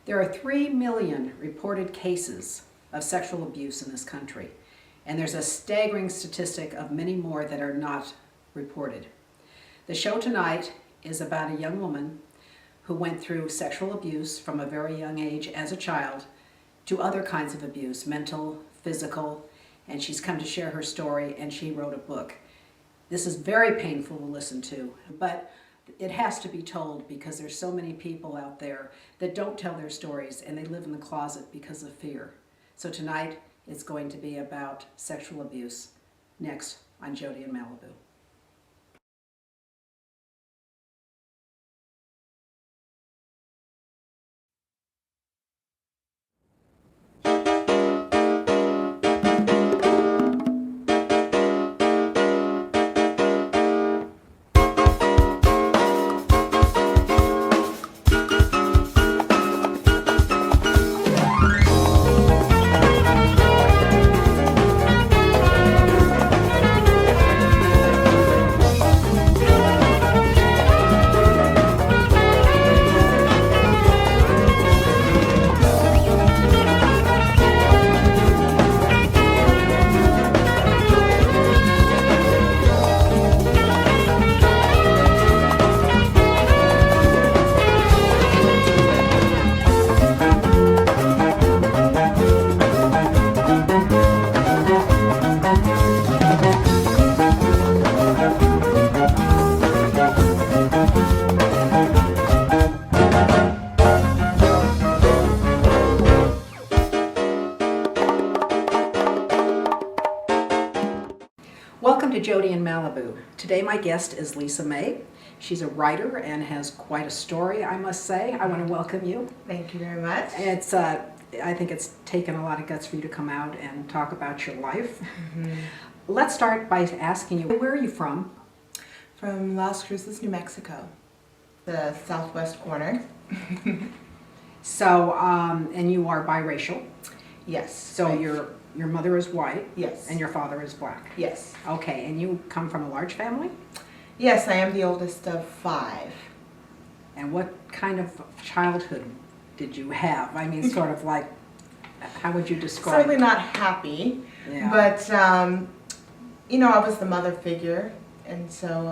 There are 3 million reported cases of sexual abuse in this country, and there's a staggering statistic of many more that are not reported. The show tonight is about a young woman who went through sexual abuse from a very young age as a child to other kinds of abuse, mental, physical, and she's come to share her story, and she wrote a book. This is very painful to listen to, but it has to be told because there's so many people out there that don't tell their stories and they live in the closet because of fear. So tonight it's going to be about sexual abuse. Next on Jodie in Malibu. Welcome to Jodie in Malibu. Today my guest is Lisa May. She's a writer and has quite a story, I must say. I want to welcome you. Thank you very much. It's I think it's taken a lot of guts for you to come out and talk about your life. Mm-hmm. Let's start by asking you, where are you from? From Las Cruces, New Mexico, the southwest corner. So, and you are biracial? Yes. So right. Your mother is white? Yes. And your father is black? Yes. Okay, and you come from a large family? Yes, I am the oldest of 5. And what kind of childhood did you have? I mean, sort of like, how would you describe Certainly it? not happy, Yeah. but you know, I was the mother figure, and so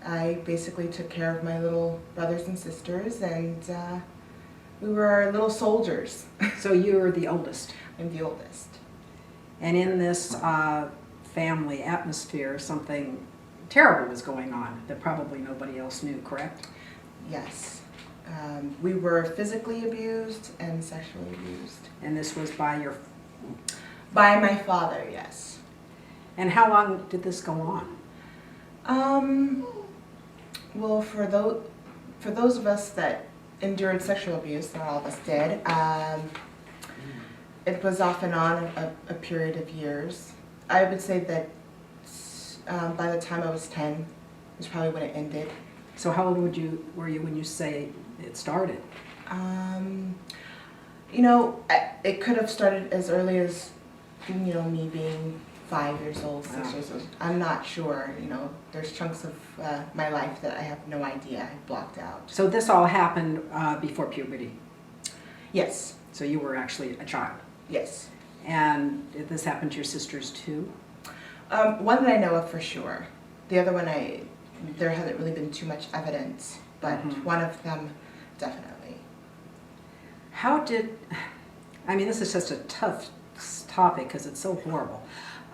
I basically took care of my little brothers and sisters, and we were little soldiers. So you're the oldest? I'm the oldest. And in this family atmosphere, something terrible was going on that probably nobody else knew, correct? Yes. We were physically abused and sexually abused. And this was by By my father, yes. And how long did this go on? Well, for those of us that endured sexual abuse, not all of us did, it was off and on a period of years. I would say that by the time I was 10 was probably when it ended. So how old were you when you say it started? You know, it could have started as early as, you know, me being 5 years old, 6 years old. I'm not sure, you know, there's chunks of my life that I have no idea, I blocked out. So this all happened before puberty? Yes. So you were actually a child? Yes. And did this happen to your sisters too? One that I know of for sure. The other one, there hasn't really been too much evidence, but one of them definitely. I mean, this is just a tough topic because it's so horrible.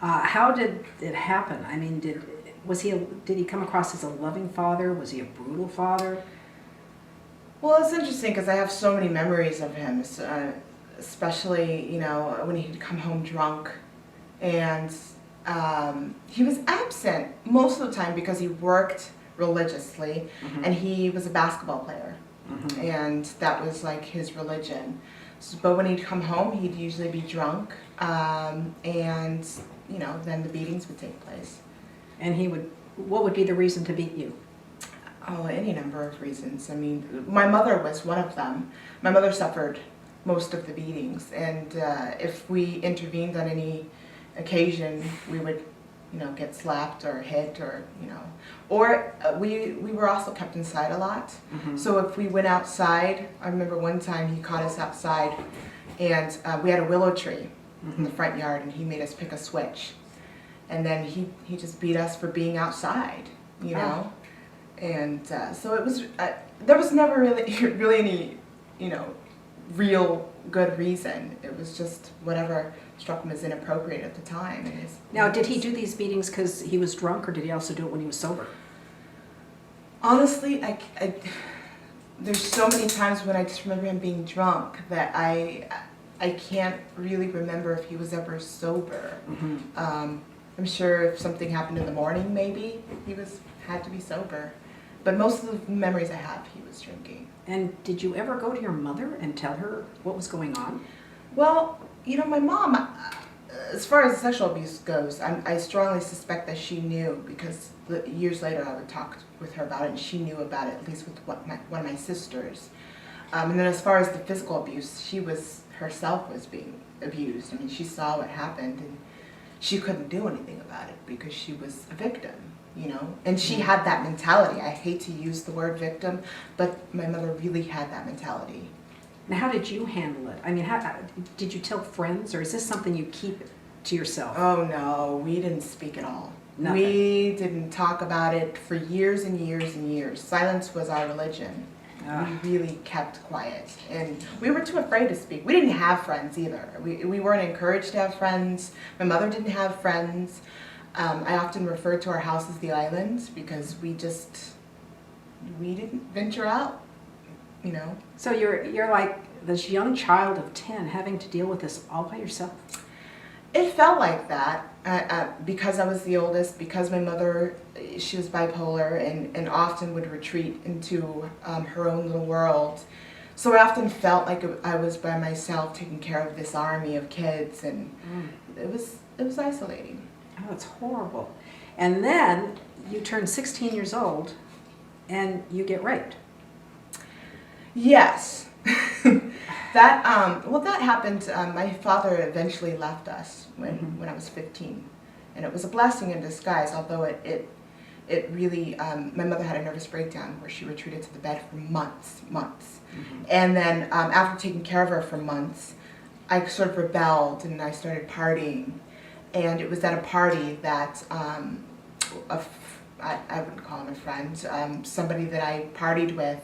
How did it happen? I mean, did he come across as a loving father? Was he a brutal father? Well, it's interesting because I have so many memories of him, especially, you know, when he'd come home drunk, and he was absent most of the time because he worked religiously, and he was a basketball player, and that was like his religion. But when he'd come home, he'd usually be drunk, and you know, then the beatings would take place. And what would be the reason to beat you? Oh, any number of reasons. I mean, my mother was one of them. My mother suffered most of the beatings, and if we intervened on any occasion, we would get slapped or hit or we were also kept inside a lot. So if we went outside, I remember one time he caught us outside, and we had a willow tree in the front yard, and he made us pick a switch, and then he just beat us for being outside, and so it was there was never really any real good reason. It was just whatever struck him as inappropriate at the time. Now, did he do these beatings because he was drunk, or did he also do it when he was sober? Honestly, there's so many times when I just remember him being drunk that I can't really remember if he was ever sober. I'm sure if something happened in the morning, maybe he had to be sober. But most of the memories I have, he was drinking. And did you ever go to your mother and tell her what was going on? Well, my mom, as far as sexual abuse goes, I strongly suspect that she knew, because years later I would talk with her about it, and she knew about it, at least with one of my sisters. And then as far as the physical abuse, she herself was being abused. I mean, she saw what happened, and she couldn't do anything about it because she was a victim. And she had that mentality. I hate to use the word victim, but my mother really had that mentality. Now, how did you handle it? I mean, did you tell friends, or is this something you keep to yourself? Oh no, we didn't speak at all. Nothing. We didn't talk about it for years and years and years. Silence was our religion. We really kept quiet, and we were too afraid to speak. We didn't have friends either. We weren't encouraged to have friends. My mother didn't have friends. I often refer to our house as the island because we didn't venture out, So you're like this young child of 10 having to deal with this all by yourself? It felt like that because I was the oldest, because my mother, she was bipolar and often would retreat into her own little world. So I often felt like I was by myself taking care of this army of kids, and it was isolating. Oh, it's horrible. And then you turn 16 years old and you get raped. Yes. That happened. My father eventually left us when I was 15, and it was a blessing in disguise. Although it really, my mother had a nervous breakdown where she retreated to the bed for months, and then after taking care of her for months, I sort of rebelled and I started partying. And it was at a party that I wouldn't call him a friend, somebody that I partied with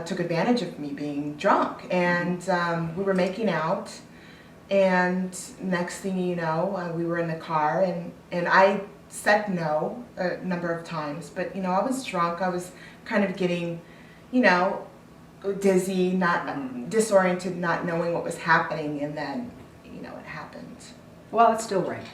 took advantage of me being drunk. And we were making out, and next thing you know, we were in the car, and I said no a number of times. But, I was drunk. I was kind of getting, dizzy, not disoriented, not knowing what was happening, and then, it happened. Well, it's still rape,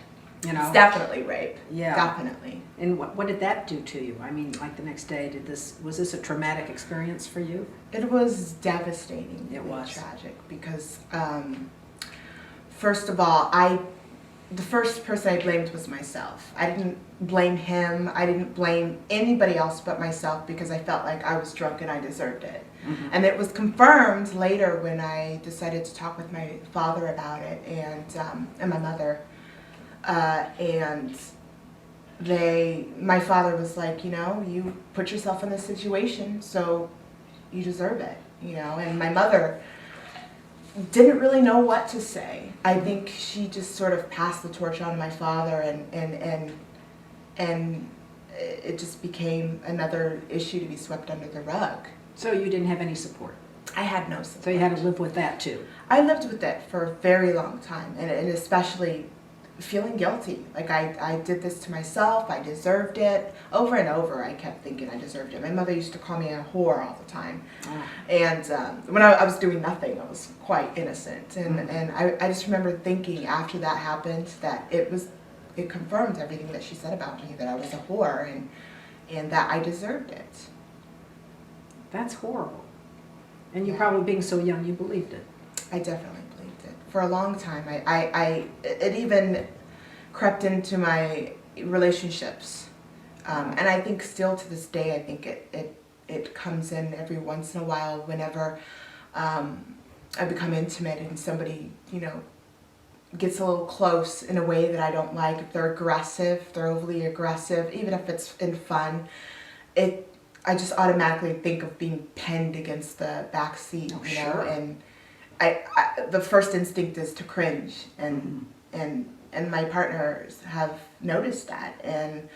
It's definitely rape. Yeah. Definitely. And what did that do to you? I mean, like the next day, was this a traumatic experience for you? It was devastating. It was tragic because, first of all, the first person I blamed was myself. I didn't blame him. I didn't blame anybody else but myself because I felt like I was drunk and I deserved it. And it was confirmed later when I decided to talk with my father about it and my mother. And my father was like, you put yourself in this situation, so you deserve it, And my mother didn't really know what to say. I think she just sort of passed the torch on to my father, and it just became another issue to be swept under the rug. So you didn't have any support? I had no support. So you had to live with that too? I lived with it for a very long time, and especially feeling guilty. Like I did this to myself, I deserved it. Over and over I kept thinking I deserved it. My mother used to call me a whore all the time. And when I was doing nothing, I was quite innocent. And I just remember thinking after that happened that it confirmed everything that she said about me, that I was a whore and that I deserved it. That's horrible. And you probably, being so young, you believed it. I definitely believed it. For a long time, it even crept into my relationships. And I think still to this day, I think it comes in every once in a while whenever I become intimate and somebody, gets a little close in a way that I don't like, if they're aggressive, if they're overly aggressive, even if it's in fun, I just automatically think of being pinned against the back seat, Oh, you sure. know, and the first instinct is to cringe, and my partners have noticed that, and